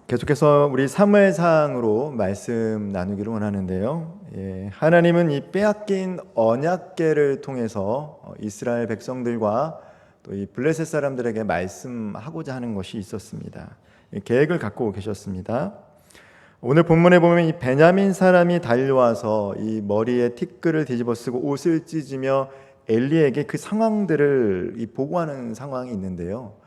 계속해서 우리 사무엘상으로 말씀 나누기를 원하는데요. 하나님은 이 빼앗긴 언약궤를 통해서 이스라엘 백성들과 또 이 블레셋 사람들에게 말씀하고자 하는 것이 있었습니다. 계획을 갖고 계셨습니다. 오늘 본문에 보면 이 베냐민 사람이 달려와서 이 머리에 티끌을 뒤집어쓰고 옷을 찢으며 엘리에게 그 상황들을 보고하는 상황이 있는데요.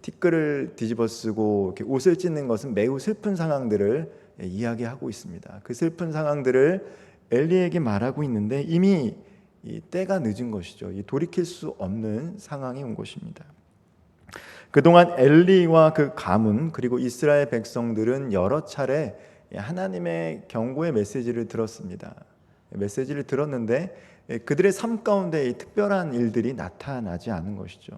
티끌을 뒤집어쓰고 이렇게 옷을 찢는 것은 매우 슬픈 상황들을 이야기하고 있습니다. 그 슬픈 상황들을 엘리에게 말하고 있는데 이미 이 때가 늦은 것이죠. 돌이킬 수 없는 상황이 온 것입니다. 그동안 엘리와 그 가문 그리고 이스라엘 백성들은 여러 차례 하나님의 경고의 메시지를 들었습니다. 메시지를 들었는데 그들의 삶 가운데 이 특별한 일들이 나타나지 않은 것이죠.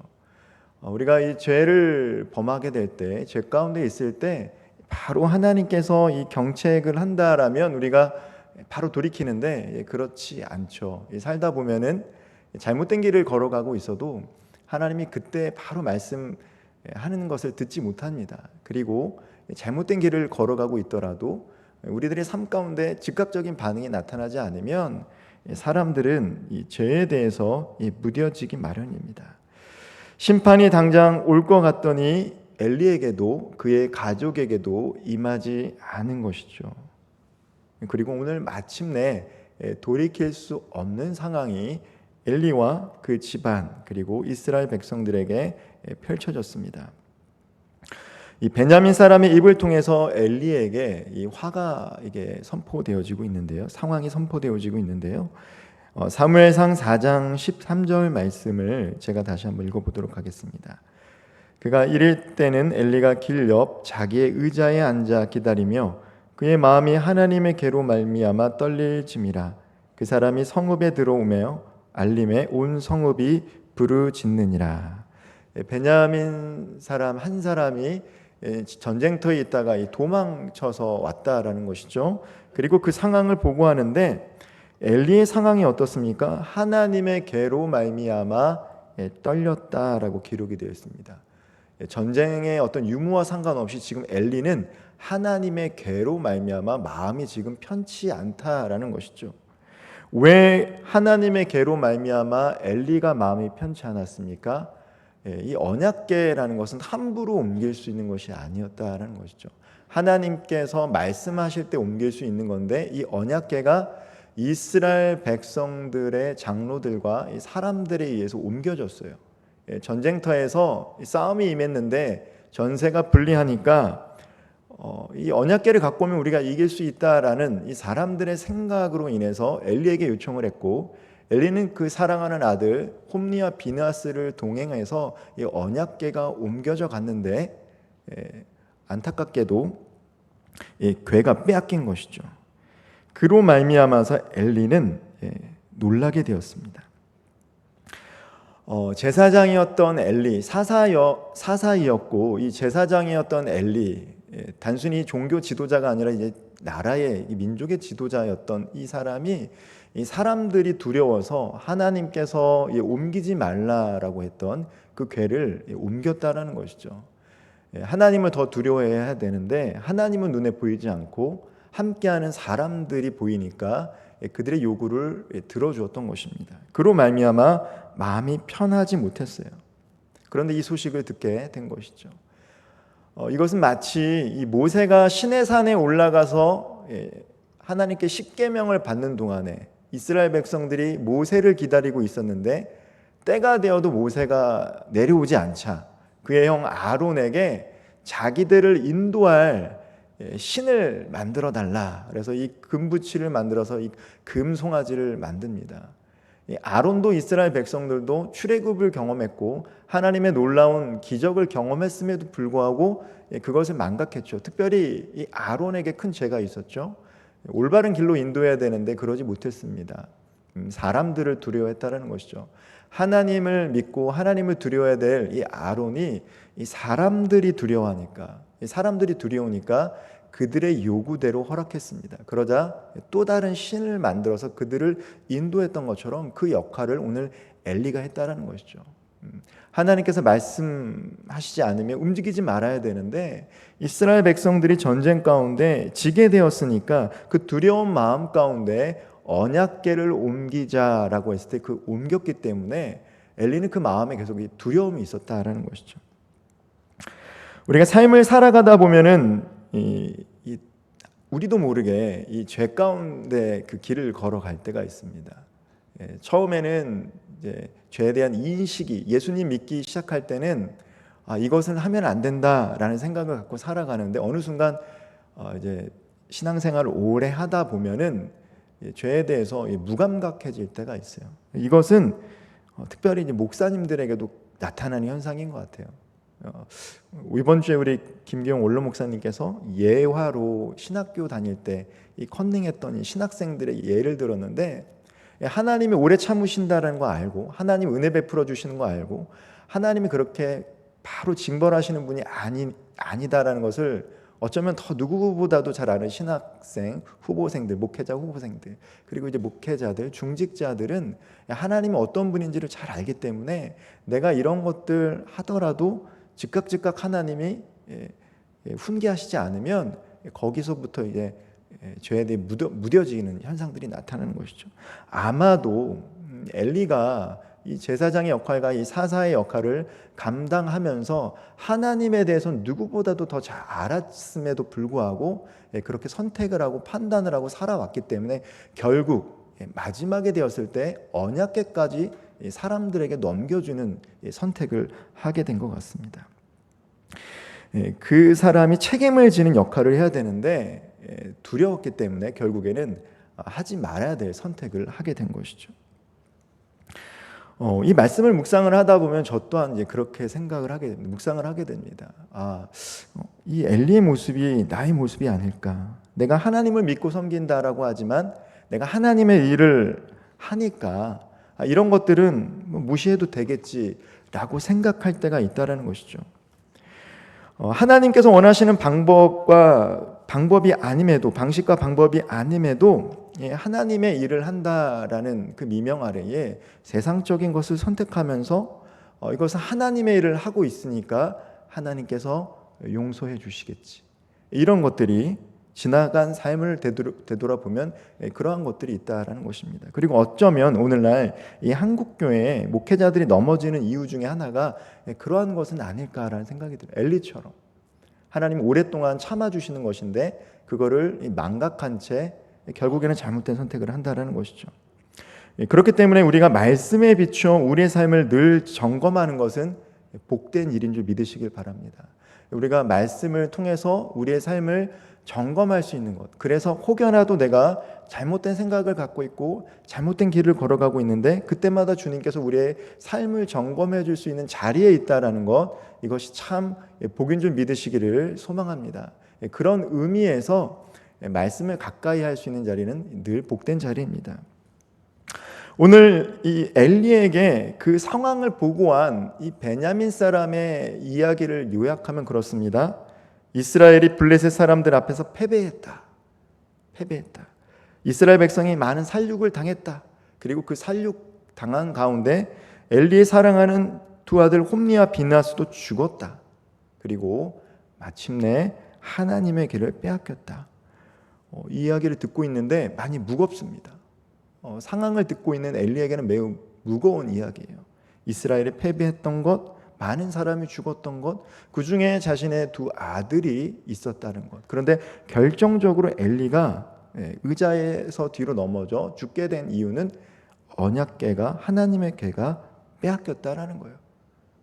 우리가 이 죄를 범하게 될 때, 죄 가운데 있을 때 바로 하나님께서 이 경책을 한다라면 우리가 바로 돌이키는데 그렇지 않죠. 살다 보면은 잘못된 길을 걸어가고 있어도 하나님이 그때 바로 말씀하는 것을 듣지 못합니다. 그리고 잘못된 길을 걸어가고 있더라도 우리들의 삶 가운데 즉각적인 반응이 나타나지 않으면 사람들은 이 죄에 대해서 무뎌지기 마련입니다. 심판이 당장 올 것 같더니 엘리에게도 그의 가족에게도 임하지 않은 것이죠. 그리고 오늘 마침내 돌이킬 수 없는 상황이 엘리와 그 집안 그리고 이스라엘 백성들에게 펼쳐졌습니다. 이 베냐민 사람의 입을 통해서 엘리에게 이 화가 이게 선포되어지고 있는데요. 상황이 선포되어지고 있는데요. 사무엘상 4장 13절 말씀을 제가 다시 한번 읽어보도록 하겠습니다. 그가 이럴 때는 엘리가 길 옆 자기의 의자에 앉아 기다리며 그의 마음이 하나님의 계로 말미암아 떨릴지미라. 그 사람이 성읍에 들어오며 알림에 온 성읍이 부르짖느니라. 베냐민 사람 한 사람이 전쟁터에 있다가 도망쳐서 왔다라는 것이죠. 그리고 그 상황을 보고하는데 엘리의 상황이 어떻습니까? 하나님의 계로 말미암아 떨렸다라고 기록이 되어 있습니다. 전쟁의 어떤 유무와 상관없이 지금 엘리는 하나님의 계로 말미암아 마음이 지금 편치 않다라는 것이죠. 왜 하나님의 계로 말미암아 엘리가 마음이 편치 않았습니까? 이 언약궤라는 것은 함부로 옮길 수 있는 것이 아니었다라는 것이죠. 하나님께서 말씀하실 때 옮길 수 있는 건데 이 언약궤가 이스라엘 백성들의 장로들과 이 사람들에 의해서 옮겨졌어요. 전쟁터에서 싸움이 임했는데 전세가 불리하니까 이 언약궤를 갖고 오면 우리가 이길 수 있다라는 이 사람들의 생각으로 인해서 엘리에게 요청을 했고, 엘리는 그 사랑하는 아들 홈리와 비느하스를 동행해서 이 언약궤가 옮겨져 갔는데 안타깝게도 이 궤가 빼앗긴 것이죠. 그로 말미암아서 엘리는 놀라게 되었습니다. 제사장이었던 엘리, 사사이었고 이 제사장이었던 엘리, 단순히 종교 지도자가 아니라 이제 나라의 민족의 지도자였던 이 사람이 이 사람들이 두려워서 하나님께서 옮기지 말라라고 했던 그 궤를 옮겼다라는 것이죠. 하나님을 더 두려워해야 되는데 하나님은 눈에 보이지 않고 함께하는 사람들이 보이니까 그들의 요구를 들어주었던 것입니다. 그로 말미암아 마음이 편하지 못했어요. 그런데 이 소식을 듣게 된 것이죠. 이것은 마치 이 모세가 시내산에 올라가서 하나님께 십계명을 받는 동안에 이스라엘 백성들이 모세를 기다리고 있었는데 때가 되어도 모세가 내려오지 않자 그의 형 아론에게 자기들을 인도할 신을 만들어 달라. 그래서 이 금부치를 만들어서 이 금송아지를 만듭니다. 아론도 이스라엘 백성들도 출애굽을 경험했고 하나님의 놀라운 기적을 경험했음에도 불구하고 그것을 망각했죠. 특별히 이 아론에게 큰 죄가 있었죠. 올바른 길로 인도해야 되는데 그러지 못했습니다. 사람들을 두려워했다는 것이죠. 하나님을 믿고 하나님을 두려워해야 될 이 아론이 이 사람들이 두려워하니까, 사람들이 두려우니까 그들의 요구대로 허락했습니다. 그러자 또 다른 신을 만들어서 그들을 인도했던 것처럼 그 역할을 오늘 엘리가 했다라는 것이죠. 하나님께서 말씀하시지 않으면 움직이지 말아야 되는데 이스라엘 백성들이 전쟁 가운데 지게 되었으니까 그 두려운 마음 가운데 언약궤를 옮기자라고 했을 때 그 옮겼기 때문에 엘리는 그 마음에 계속 두려움이 있었다라는 것이죠. 우리가 삶을 살아가다 보면은 우리도 모르게 이 죄 가운데 그 길을 걸어갈 때가 있습니다. 처음에는 이제 죄에 대한 인식이 예수님 믿기 시작할 때는 이것은 하면 안 된다라는 생각을 갖고 살아가는데 어느 순간 이제 신앙생활을 오래 하다 보면은 죄에 대해서 무감각해질 때가 있어요. 이것은 특별히 이제 목사님들에게도 나타나는 현상인 것 같아요. 이번 주에 우리 김기용 원로 목사님께서 예화로 신학교 다닐 때 이 컨닝했던 이 신학생들의 예를 들었는데 하나님이 오래 참으신다는 거 알고 하나님 은혜 베풀어 주시는 거 알고 하나님이 그렇게 바로 징벌하시는 분이 아니다라는 것을 어쩌면 더 누구보다도 잘 아는 신학생, 후보생들, 목회자 후보생들 그리고 이제 목회자들, 중직자들은 하나님이 어떤 분인지를 잘 알기 때문에 내가 이런 것들 하더라도 즉각 하나님이 훈계하시지 않으면 거기서부터 이제 죄에 대해 무뎌지는 현상들이 나타나는 것이죠. 아마도 엘리가 이 제사장의 역할과 이 사사의 역할을 감당하면서 하나님에 대해서는 누구보다도 더 잘 알았음에도 불구하고 그렇게 선택을 하고 판단을 하고 살아왔기 때문에 결국 마지막에 되었을 때 언약궤까지 사람들에게 넘겨주는 선택을 하게 된 것 같습니다. 그 사람이 책임을 지는 역할을 해야 되는데 두려웠기 때문에 결국에는 하지 말아야 될 선택을 하게 된 것이죠. 이 말씀을 묵상을 하다 보면 저 또한 이제 그렇게 묵상을 하게 됩니다. 이 엘리의 모습이 나의 모습이 아닐까. 내가 하나님을 믿고 섬긴다라고 하지만 내가 하나님의 일을 하니까 이런 것들은 무시해도 되겠지라고 생각할 때가 있다라는 것이죠. 하나님께서 원하시는 방법이 아님에도 방식과 방법이 아님에도 하나님의 일을 한다라는 그 미명 아래에 세상적인 것을 선택하면서 이것은 하나님의 일을 하고 있으니까 하나님께서 용서해 주시겠지. 이런 것들이 지나간 삶을 되돌아보면 그러한 것들이 있다라는 것입니다. 그리고 어쩌면 오늘날 이 한국교회에 목회자들이 넘어지는 이유 중에 하나가 그러한 것은 아닐까라는 생각이 들어요. 엘리처럼 하나님 오랫동안 참아주시는 것인데 그거를 망각한 채 결국에는 잘못된 선택을 한다라는 것이죠. 그렇기 때문에 우리가 말씀에 비추어 우리의 삶을 늘 점검하는 것은 복된 일인 줄 믿으시길 바랍니다. 우리가 말씀을 통해서 우리의 삶을 점검할 수 있는 것. 그래서 혹여나도 내가 잘못된 생각을 갖고 있고 잘못된 길을 걸어가고 있는데 그때마다 주님께서 우리의 삶을 점검해 줄 수 있는 자리에 있다라는 것. 이것이 참 복인 줄 믿으시기를 소망합니다. 그런 의미에서 말씀을 가까이 할 수 있는 자리는 늘 복된 자리입니다. 오늘 이 엘리에게 그 상황을 보고한 이 베냐민 사람의 이야기를 요약하면 그렇습니다. 이스라엘이 블레셋 사람들 앞에서 패배했다. 이스라엘 백성이 많은 살육을 당했다. 그리고 그 살육 당한 가운데 엘리의 사랑하는 두 아들 홈니와 비나스도 죽었다. 그리고 마침내 하나님의 길을 빼앗겼다. 이 이야기를 듣고 있는데 많이 무겁습니다. 상황을 듣고 있는 엘리에게는 매우 무거운 이야기예요. 이스라엘이 패배했던 것, 많은 사람이 죽었던 것, 그 중에 자신의 두 아들이 있었다는 것. 그런데 결정적으로 엘리가 의자에서 뒤로 넘어져 죽게 된 이유는 언약궤가 하나님의 궤가 빼앗겼다라는 거예요.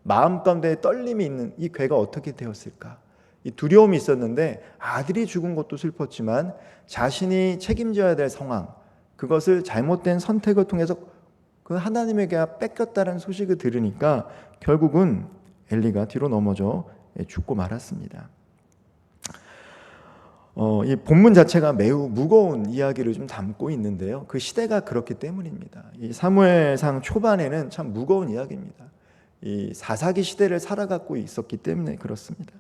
마음 가운데 떨림이 있는 이 궤가 어떻게 되었을까? 이 두려움이 있었는데 아들이 죽은 것도 슬펐지만 자신이 책임져야 될 상황, 그것을 잘못된 선택을 통해서 그 하나님의 궤가 뺏겼다는 소식을 들으니까 결국은 엘리가 뒤로 넘어져 죽고 말았습니다. 이 본문 자체가 매우 무거운 이야기를 좀 담고 있는데요. 그 시대가 그렇기 때문입니다. 이 사무엘상 초반에는 참 무거운 이야기입니다. 이 사사기 시대를 살아가고 있었기 때문에 그렇습니다.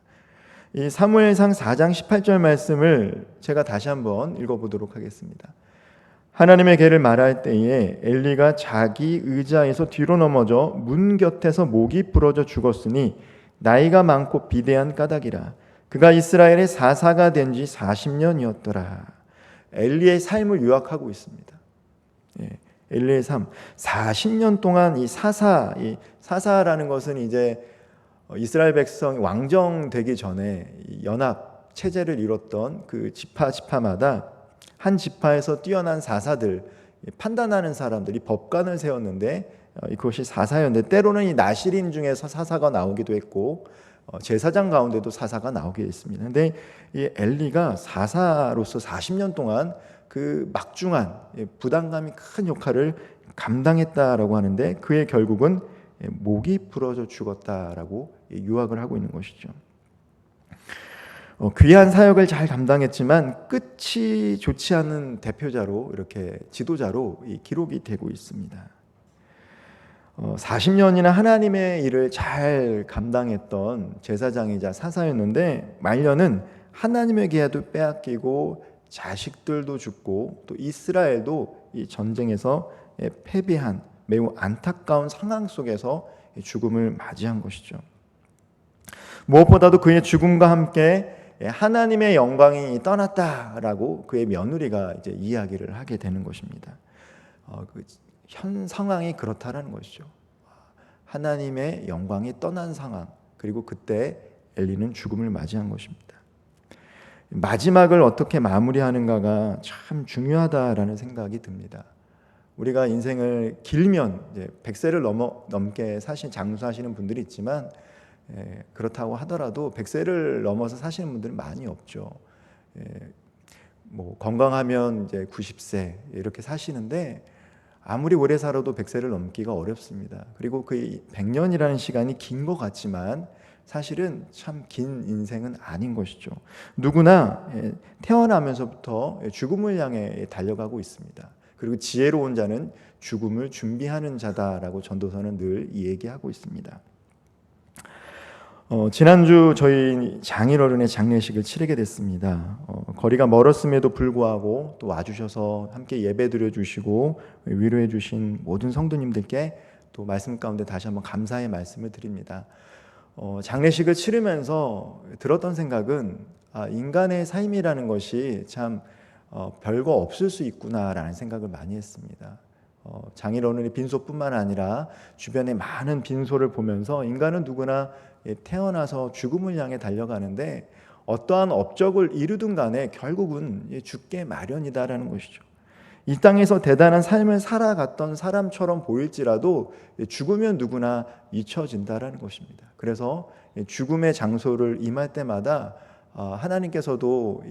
이 사무엘상 4장 18절 말씀을 제가 다시 한번 읽어보도록 하겠습니다. 하나님의 계를 말할 때에 엘리가 자기 의자에서 뒤로 넘어져 문 곁에서 목이 부러져 죽었으니 나이가 많고 비대한 까닭이라. 그가 이스라엘의 사사가 된 지 40년이었더라. 엘리의 삶을 요약하고 있습니다. 엘리의 삶, 40년 동안 이 사사라는 것은 이제 이스라엘 백성 왕정 되기 전에 연합 체제를 이뤘던 그 지파마다 한 지파에서 뛰어난 사사들, 판단하는 사람들이 법관을 세웠는데 그것이 사사였는데, 때로는 이 나실인 중에서 사사가 나오기도 했고 제사장 가운데도 사사가 나오게 했습니다. 근데 이 엘리가 사사로서 40년 동안 그 막중한 부담감이 큰 역할을 감당했다라고 하는데, 그의 결국은 목이 부러져 죽었다라고 유학을 하고 있는 것이죠. 귀한 사역을 잘 감당했지만 끝이 좋지 않은 대표자로, 이렇게 지도자로 기록이 되고 있습니다. 40년이나 하나님의 일을 잘 감당했던 제사장이자 사사였는데, 말년은 하나님의 계약도 빼앗기고 자식들도 죽고 또 이스라엘도 이 전쟁에서 패배한 매우 안타까운 상황 속에서 죽음을 맞이한 것이죠. 무엇보다도 그의 죽음과 함께 하나님의 영광이 떠났다라고 그의 며느리가 이제 이야기를 하게 되는 것입니다. 현 상황이 그렇다라는 것이죠. 하나님의 영광이 떠난 상황, 그리고 그때 엘리는 죽음을 맞이한 것입니다. 마지막을 어떻게 마무리하는가가 참 중요하다라는 생각이 듭니다. 우리가 인생을 길면 이제 100세를 넘게 장수하시는 분들이 있지만, 그렇다고 하더라도 100세를 넘어서 사시는 분들은 많이 없죠. 뭐 건강하면 이제 90세 이렇게 사시는데, 아무리 오래 살아도 100세를 넘기가 어렵습니다. 그리고 그 100년이라는 시간이 긴 것 같지만 사실은 참 긴 인생은 아닌 것이죠. 누구나 태어나면서부터 죽음을 향해 달려가고 있습니다. 그리고 지혜로운 자는 죽음을 준비하는 자다라고 전도서는 늘 얘기하고 있습니다. 지난주 저희 장인어른의 장례식을 치르게 됐습니다. 거리가 멀었음에도 불구하고 또 와주셔서 함께 예배드려 주시고 위로해 주신 모든 성도님들께 또 말씀 가운데 다시 한번 감사의 말씀을 드립니다. 장례식을 치르면서 들었던 생각은, 인간의 삶이라는 것이 참 별거 없을 수 있구나라는 생각을 많이 했습니다. 장인어른의 빈소뿐만 아니라 주변의 많은 빈소를 보면서 인간은 누구나 태어나서 죽음을 향해 달려가는데, 어떠한 업적을 이루든 간에 결국은 죽게 마련이다라는 것이죠. 이 땅에서 대단한 삶을 살아갔던 사람처럼 보일지라도 죽으면 누구나 잊혀진다라는 것입니다. 그래서 죽음의 장소를 임할 때마다 하나님께서도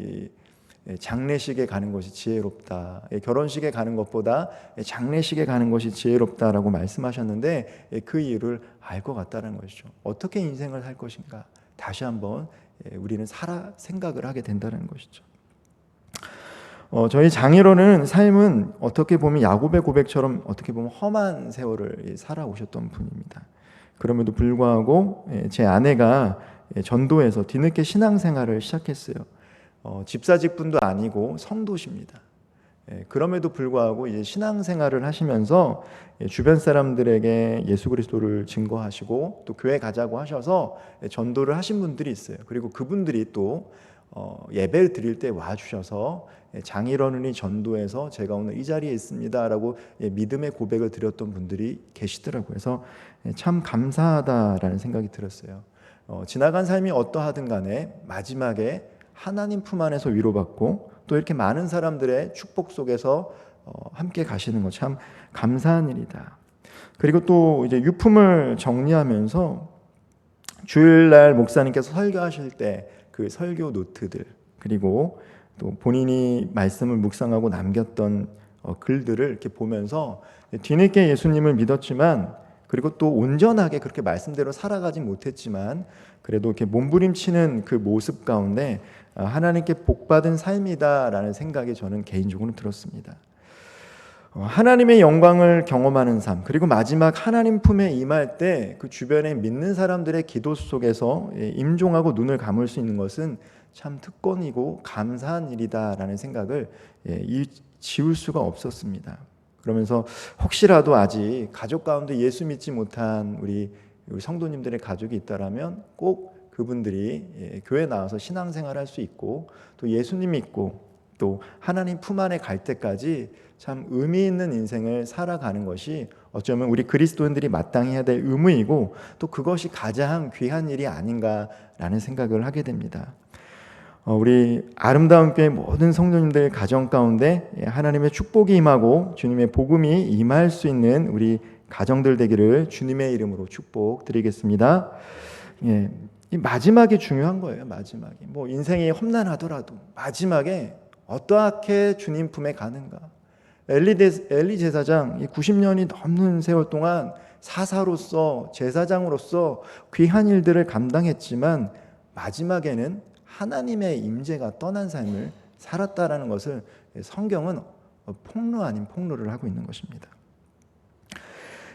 장례식에 가는 것이 지혜롭다, 결혼식에 가는 것보다 장례식에 가는 것이 지혜롭다라고 말씀하셨는데, 그 이유를 알 것 같다는 것이죠. 어떻게 인생을 살 것인가 다시 한번 우리는 생각을 하게 된다는 것이죠. 저희 장인어른은 삶은 어떻게 보면 야곱의 고백처럼 어떻게 보면 험한 세월을 살아오셨던 분입니다. 그럼에도 불구하고 제 아내가 전도에서 뒤늦게 신앙생활을 시작했어요. 집사직분도 아니고 성도십니다. 그럼에도 불구하고 이제 신앙생활을 하시면서 주변 사람들에게 예수 그리스도를 증거하시고 또 교회 가자고 하셔서 전도를 하신 분들이 있어요. 그리고 그분들이 또 예배를 드릴 때 와주셔서 장인어른이 전도해서 제가 오늘 이 자리에 있습니다라고 믿음의 고백을 드렸던 분들이 계시더라고요. 그래서 참 감사하다라는 생각이 들었어요. 지나간 삶이 어떠하든 간에 마지막에 하나님 품 안에서 위로받고 또 이렇게 많은 사람들의 축복 속에서 함께 가시는 것 참 감사한 일이다. 그리고 또 이제 유품을 정리하면서 주일날 목사님께서 설교하실 때 그 설교 노트들, 그리고 또 본인이 말씀을 묵상하고 남겼던 글들을 이렇게 보면서 뒤늦게 예수님을 믿었지만, 그리고 또 온전하게 그렇게 말씀대로 살아가진 못했지만 그래도 이렇게 몸부림치는 그 모습 가운데 하나님께 복받은 삶이다라는 생각이 저는 개인적으로 들었습니다. 하나님의 영광을 경험하는 삶, 그리고 마지막 하나님 품에 임할 때 그 주변에 믿는 사람들의 기도 속에서 임종하고 눈을 감을 수 있는 것은 참 특권이고 감사한 일이다라는 생각을 이 지울 수가 없었습니다. 그러면서 혹시라도 아직 가족 가운데 예수 믿지 못한 우리 성도님들의 가족이 있다라면 꼭 그분들이 교회 나와서 신앙생활할 수 있고 또 예수님 믿고 또 하나님 품 안에 갈 때까지 참 의미 있는 인생을 살아가는 것이 어쩌면 우리 그리스도인들이 마땅히 해야 될 의무이고 또 그것이 가장 귀한 일이 아닌가라는 생각을 하게 됩니다. 우리 아름다운 교회 모든 성도님들 가정 가운데 하나님의 축복이 임하고 주님의 복음이 임할 수 있는 우리 가정들 되기를 주님의 이름으로 축복드리겠습니다. 예, 이 마지막이 중요한 거예요. 마지막이 뭐 인생이 험난하더라도 마지막에 어떻게 주님 품에 가는가. 엘리 제사장 90년이 넘는 세월 동안 사사로서 제사장으로서 귀한 일들을 감당했지만 마지막에는 하나님의 임재가 떠난 삶을 살았다라는 것을 성경은 폭로 아닌 폭로를 하고 있는 것입니다.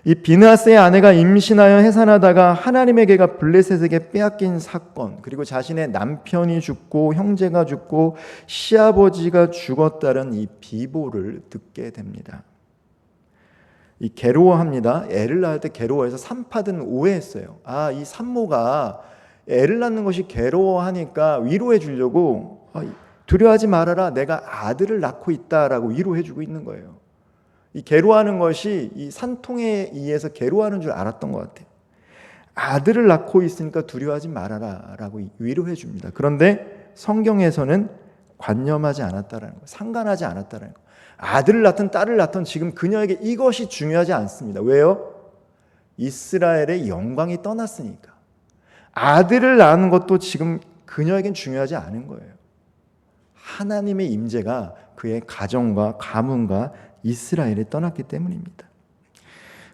이 비느하스의 아내가 임신하여 해산하다가 하나님의 개가 블레셋에게 빼앗긴 사건, 그리고 자신의 남편이 죽고 형제가 죽고 시아버지가 죽었다는 이 비보를 듣게 됩니다. 이 괴로워합니다. 애를 낳을 때 괴로워해서 산파든 오해했어요. 이 산모가 애를 낳는 것이 괴로워하니까 위로해 주려고 두려워하지 말아라, 내가 아들을 낳고 있다라고 위로해 주고 있는 거예요. 이 괴로워하는 것이 이 산통에 의해서 괴로워하는 줄 알았던 것 같아요. 아들을 낳고 있으니까 두려워하지 말아라 라고 위로해 줍니다. 그런데 성경에서는 관념하지 않았다라는 거, 상관하지 않았다라는 거. 아들을 낳든 딸을 낳든 지금 그녀에게 이것이 중요하지 않습니다. 왜요? 이스라엘의 영광이 떠났으니까. 아들을 낳는 것도 지금 그녀에겐 중요하지 않은 거예요. 하나님의 임재가 그의 가정과 가문과 이스라엘에 떠났기 때문입니다.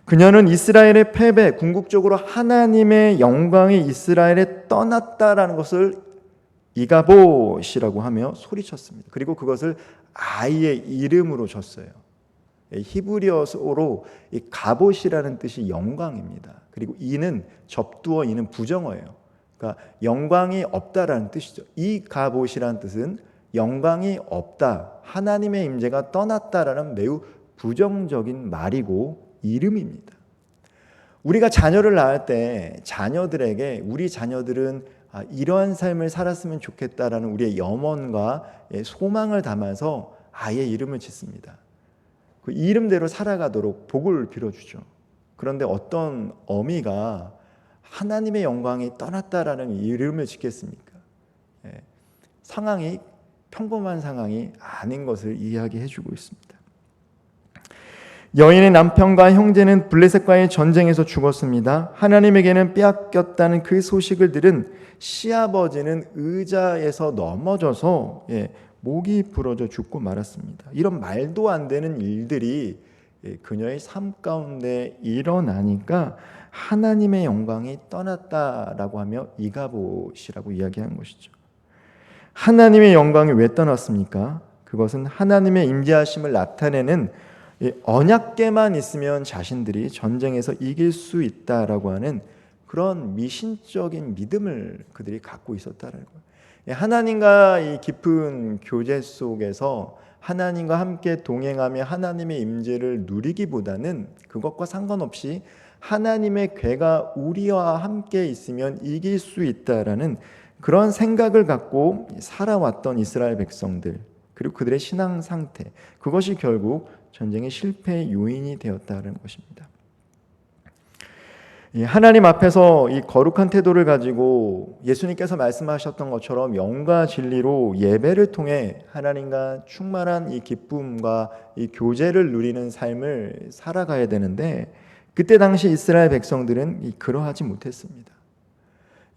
그녀는 이스라엘의 패배, 궁극적으로 하나님의 영광이 이스라엘에 떠났다라는 것을 이가봇이라고 하며 소리쳤습니다. 그리고 그것을 아이의 이름으로 줬어요. 히브리어로 이 가봇이라는 뜻이 영광입니다. 그리고 이는 접두어, 이는 부정어예요. 그러니까 영광이 없다라는 뜻이죠. 이 가봇이라는 뜻은 영광이 없다, 하나님의 임재가 떠났다라는 매우 부정적인 말이고 이름입니다. 우리가 자녀를 낳을 때 자녀들에게 우리 자녀들은 이러한 삶을 살았으면 좋겠다라는 우리의 염원과 소망을 담아서 아이의 이름을 짓습니다. 그 이름대로 살아가도록 복을 빌어주죠. 그런데 어떤 어미가 하나님의 영광이 떠났다라는 이름을 짓겠습니까? 상황이 평범한 상황이 아닌 것을 이야기해주고 있습니다. 여인의 남편과 형제는 블레셋과의 전쟁에서 죽었습니다. 하나님에게는 빼앗겼다는 그 소식을 들은 시아버지는 의자에서 넘어져서 목이 부러져 죽고 말았습니다. 이런 말도 안 되는 일들이 그녀의 삶 가운데 일어나니까 하나님의 영광이 떠났다라고 하며 이가봇이라고 이야기한 것이죠. 하나님의 영광이 왜 떠났습니까? 그것은 하나님의 임재하심을 나타내는 언약궤만 있으면 자신들이 전쟁에서 이길 수 있다라고 하는 그런 미신적인 믿음을 그들이 갖고 있었다는 거예요. 하나님과 이 깊은 교제 속에서 하나님과 함께 동행하며 하나님의 임재를 누리기보다는 그것과 상관없이 하나님의 궤가 우리와 함께 있으면 이길 수 있다라는 그런 생각을 갖고 살아왔던 이스라엘 백성들, 그리고 그들의 신앙 상태, 그것이 결국 전쟁의 실패의 요인이 되었다는 것입니다. 하나님 앞에서 이 거룩한 태도를 가지고 예수님께서 말씀하셨던 것처럼 영과 진리로 예배를 통해 하나님과 충만한 이 기쁨과 이 교제를 누리는 삶을 살아가야 되는데, 그때 당시 이스라엘 백성들은 그러하지 못했습니다.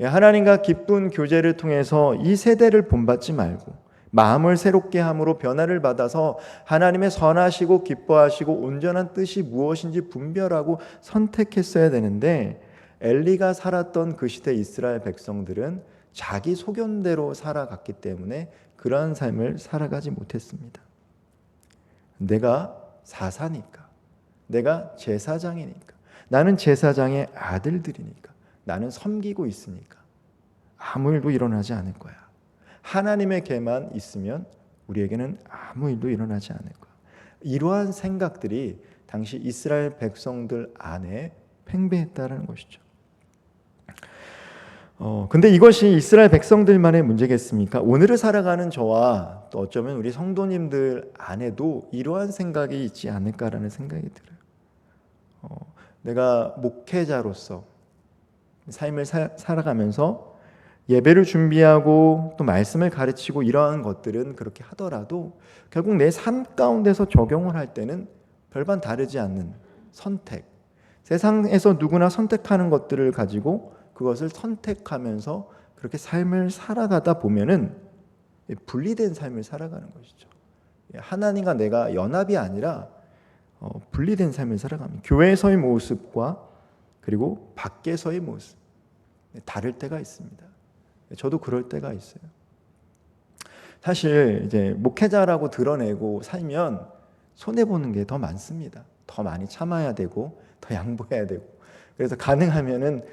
하나님과 기쁜 교제를 통해서 이 세대를 본받지 말고 마음을 새롭게 함으로 변화를 받아서 하나님의 선하시고 기뻐하시고 온전한 뜻이 무엇인지 분별하고 선택했어야 되는데, 엘리가 살았던 그 시대 이스라엘 백성들은 자기 소견대로 살아갔기 때문에 그러한 삶을 살아가지 못했습니다. 내가 사사니까, 내가 제사장이니까, 나는 제사장의 아들들이니까, 나는 섬기고 있으니까 아무 일도 일어나지 않을 거야. 하나님의 궤만 있으면 우리에게는 아무 일도 일어나지 않을 거야. 이러한 생각들이 당시 이스라엘 백성들 안에 팽배했다라는 것이죠. 근데 이것이 이스라엘 백성들만의 문제겠습니까? 오늘을 살아가는 저와 또 어쩌면 우리 성도님들 안에도 이러한 생각이 있지 않을까라는 생각이 들어요. 내가 목회자로서 삶을 살아가면서 예배를 준비하고 또 말씀을 가르치고 이러한 것들은 그렇게 하더라도 결국 내 삶 가운데서 적용을 할 때는 별반 다르지 않는 선택, 세상에서 누구나 선택하는 것들을 가지고 그것을 선택하면서 그렇게 삶을 살아가다 보면은 분리된 삶을 살아가는 것이죠. 하나님과 내가 연합이 아니라 분리된 삶을 살아갑니다. 교회에서의 모습과 그리고 밖에서의 모습 다를 때가 있습니다. 저도 그럴 때가 있어요. 사실 이제 목회자라고 드러내고 살면 손해 보는 게 더 많습니다. 더 많이 참아야 되고 더 양보해야 되고 그래서 가능하면은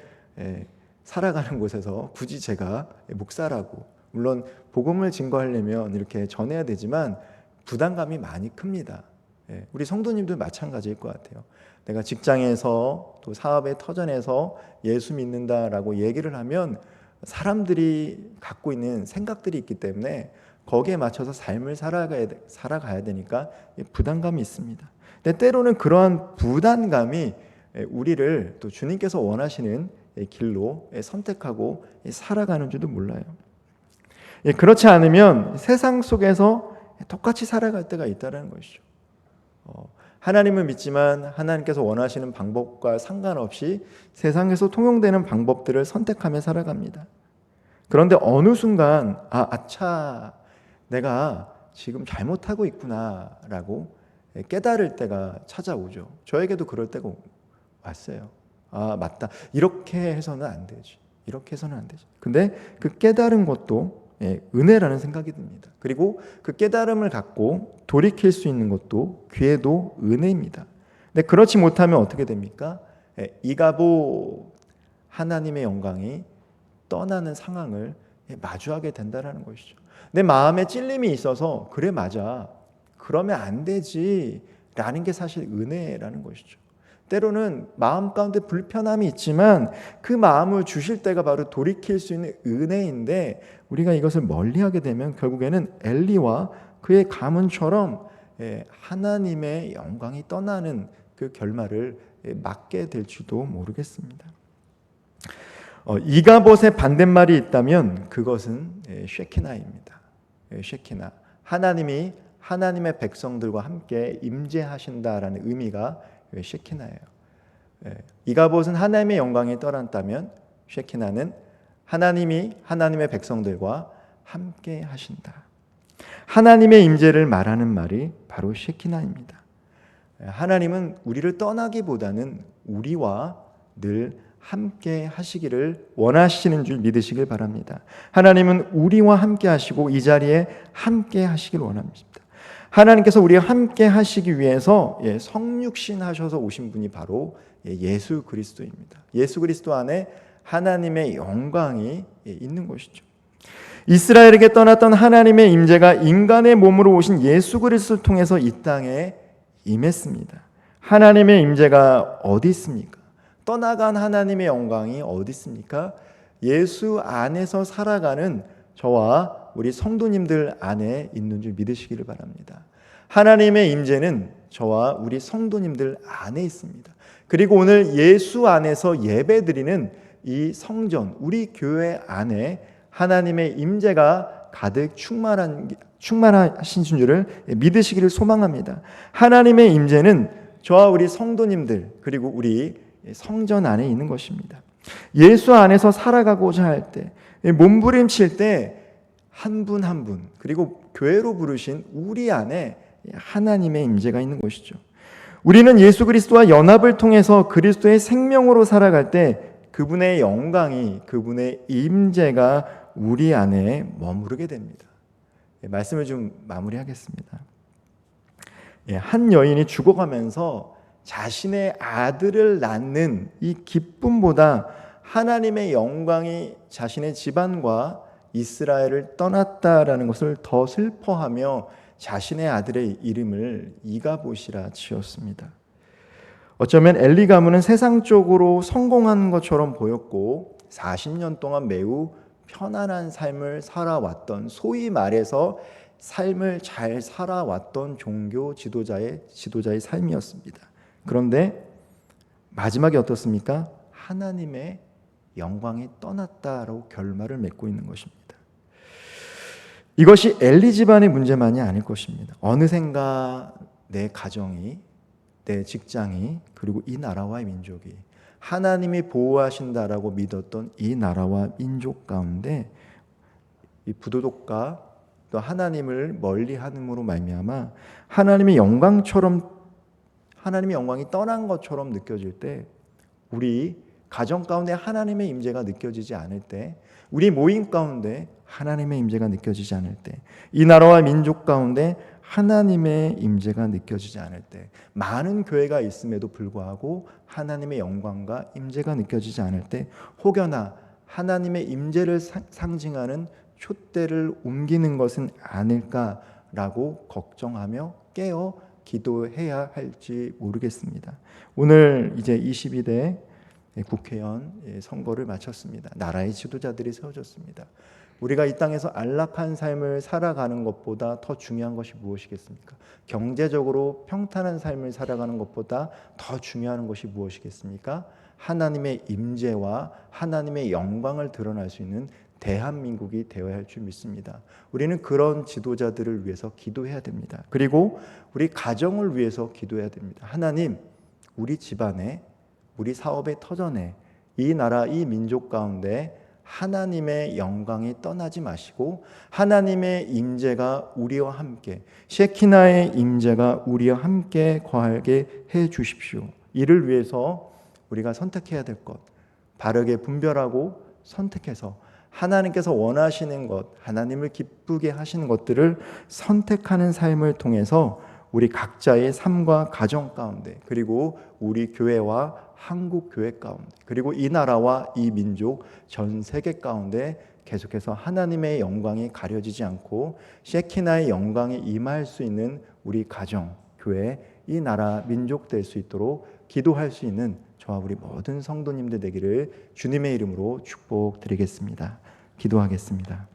살아가는 곳에서 굳이 제가 목사라고 물론 복음을 증거하려면 이렇게 전해야 되지만 부담감이 많이 큽니다. 우리 성도님들 마찬가지일 것 같아요. 내가 직장에서 또 사업의 터전에서 예수 믿는다라고 얘기를 하면 사람들이 갖고 있는 생각들이 있기 때문에 거기에 맞춰서 삶을 살아가야 되니까 부담감이 있습니다. 근데 때로는 그러한 부담감이 우리를 또 주님께서 원하시는 길로 선택하고 살아가는 줄도 몰라요. 그렇지 않으면 세상 속에서 똑같이 살아갈 때가 있다는 것이죠. 하나님을 믿지만 하나님께서 원하시는 방법과 상관없이 세상에서 통용되는 방법들을 선택하며 살아갑니다. 그런데 어느 순간 아차 내가 지금 잘못하고 있구나라고 깨달을 때가 찾아오죠. 저에게도 그럴 때가 왔어요. 맞다. 이렇게 해서는 안 되지. 이렇게 해서는 안 되지. 근데 그 깨달은 것도 은혜라는 생각이 듭니다. 그리고 그 깨달음을 갖고 돌이킬 수 있는 것도 기회도 은혜입니다. 근데 그렇지 못하면 어떻게 됩니까? 이가보 하나님의 영광이 떠나는 상황을 마주하게 된다는 것이죠. 내 마음에 찔림이 있어서 그래 맞아. 그러면 안 되지 라는 게 사실 은혜라는 것이죠. 때로는 마음 가운데 불편함이 있지만 그 마음을 주실 때가 바로 돌이킬 수 있는 은혜인데 우리가 이것을 멀리하게 되면 결국에는 엘리와 그의 가문처럼 하나님의 영광이 떠나는 그 결말을 맞게 될지도 모르겠습니다. 이가봇의 반대말이 있다면 그것은 쉐키나입니다. 쉐키나. 하나님이 하나님의 백성들과 함께 임재하신다라는 의미가 쉐키나예요. 이가봇은 하나님의 영광이 떠났다면 쉐키나는 하나님이 하나님의 백성들과 함께 하신다. 하나님의 임재를 말하는 말이 바로 쉐키나입니다. 하나님은 우리를 떠나기보다는 우리와 늘 함께 하시기를 원하시는 줄 믿으시길 바랍니다. 하나님은 우리와 함께 하시고 이 자리에 함께 하시길 원합니다. 하나님께서 우리와 함께 하시기 위해서 성육신 하셔서 오신 분이 바로 예수 그리스도입니다. 예수 그리스도 안에 하나님의 영광이 있는 것이죠. 이스라엘에게 떠났던 하나님의 임재가 인간의 몸으로 오신 예수 그리스도를 통해서 이 땅에 임했습니다. 하나님의 임재가 어디 있습니까? 떠나간 하나님의 영광이 어디 있습니까? 예수 안에서 살아가는 저와 우리 성도님들 안에 있는 줄 믿으시기를 바랍니다. 하나님의 임재는 저와 우리 성도님들 안에 있습니다. 그리고 오늘 예수 안에서 예배드리는 이 성전, 우리 교회 안에 하나님의 임재가 가득 충만하신 줄을 믿으시기를 소망합니다. 하나님의 임재는 저와 우리 성도님들 그리고 우리 성전 안에 있는 것입니다. 예수 안에서 살아가고자 할 때, 몸부림칠 때 한 분 한 분 그리고 교회로 부르신 우리 안에 하나님의 임재가 있는 것이죠. 우리는 예수 그리스도와 연합을 통해서 그리스도의 생명으로 살아갈 때 그분의 영광이 그분의 임재가 우리 안에 머무르게 됩니다. 말씀을 좀 마무리하겠습니다. 한 여인이 죽어가면서 자신의 아들을 낳는 이 기쁨보다 하나님의 영광이 자신의 집안과 이스라엘을 떠났다라는 것을 더 슬퍼하며 자신의 아들의 이름을 이가봇이라 지었습니다. 어쩌면 엘리 가문은 세상적으로 성공한 것처럼 보였고 40년 동안 매우 편안한 삶을 살아왔던, 소위 말해서 삶을 잘 살아왔던 종교 지도자의 삶이었습니다. 그런데 마지막에 어떻습니까? 하나님의 영광이 떠났다라고 결말을 맺고 있는 것입니다. 이것이 엘리 집안의 문제만이 아닐 것입니다. 어느샌가 내 가정이, 내 직장이, 그리고 이 나라와 민족이 하나님이 보호하신다라고 믿었던 이 나라와 민족 가운데 이 부도덕과 또 하나님을 멀리함으로 말미암아 하나님의 영광이 떠난 것처럼 느껴질 때, 우리 가정 가운데 하나님의 임재가 느껴지지 않을 때, 우리 모임 가운데 하나님의 임재가 느껴지지 않을 때, 이 나라와 민족 가운데 하나님의 임재가 느껴지지 않을 때, 많은 교회가 있음에도 불구하고 하나님의 영광과 임재가 느껴지지 않을 때, 혹여나 하나님의 임재를 상징하는 촛대를 옮기는 것은 아닐까라고 걱정하며 깨어 기도해야 할지 모르겠습니다. 오늘 이제 22대 국회의원 선거를 마쳤습니다. 나라의 지도자들이 세워졌습니다. 우리가 이 땅에서 안락한 삶을 살아가는 것보다 더 중요한 것이 무엇이겠습니까? 경제적으로 평탄한 삶을 살아가는 것보다 더 중요한 것이 무엇이겠습니까? 하나님의 임재와 하나님의 영광을 드러날 수 있는 대한민국이 되어야 할 줄 믿습니다. 우리는 그런 지도자들을 위해서 기도해야 됩니다. 그리고 우리 가정을 위해서 기도해야 됩니다. 하나님, 우리 집안에, 우리 사업의 터전에, 이 나라, 이 민족 가운데 하나님의 영광이 떠나지 마시고 하나님의 임재가 우리와 함께, 셰키나의 임재가 우리와 함께 거하게 해 주십시오. 이를 위해서 우리가 선택해야 될 것, 바르게 분별하고 선택해서 하나님께서 원하시는 것, 하나님을 기쁘게 하시는 것들을 선택하는 삶을 통해서 우리 각자의 삶과 가정 가운데, 그리고 우리 교회와 한국 교회 가운데, 그리고 이 나라와 이 민족, 전 세계 가운데 계속해서 하나님의 영광이 가려지지 않고 셰키나의 영광이 임할 수 있는 우리 가정, 교회, 이 나라, 민족 될 수 있도록 기도할 수 있는 저와 우리 모든 성도님들 되기를 주님의 이름으로 축복드리겠습니다. 기도하겠습니다.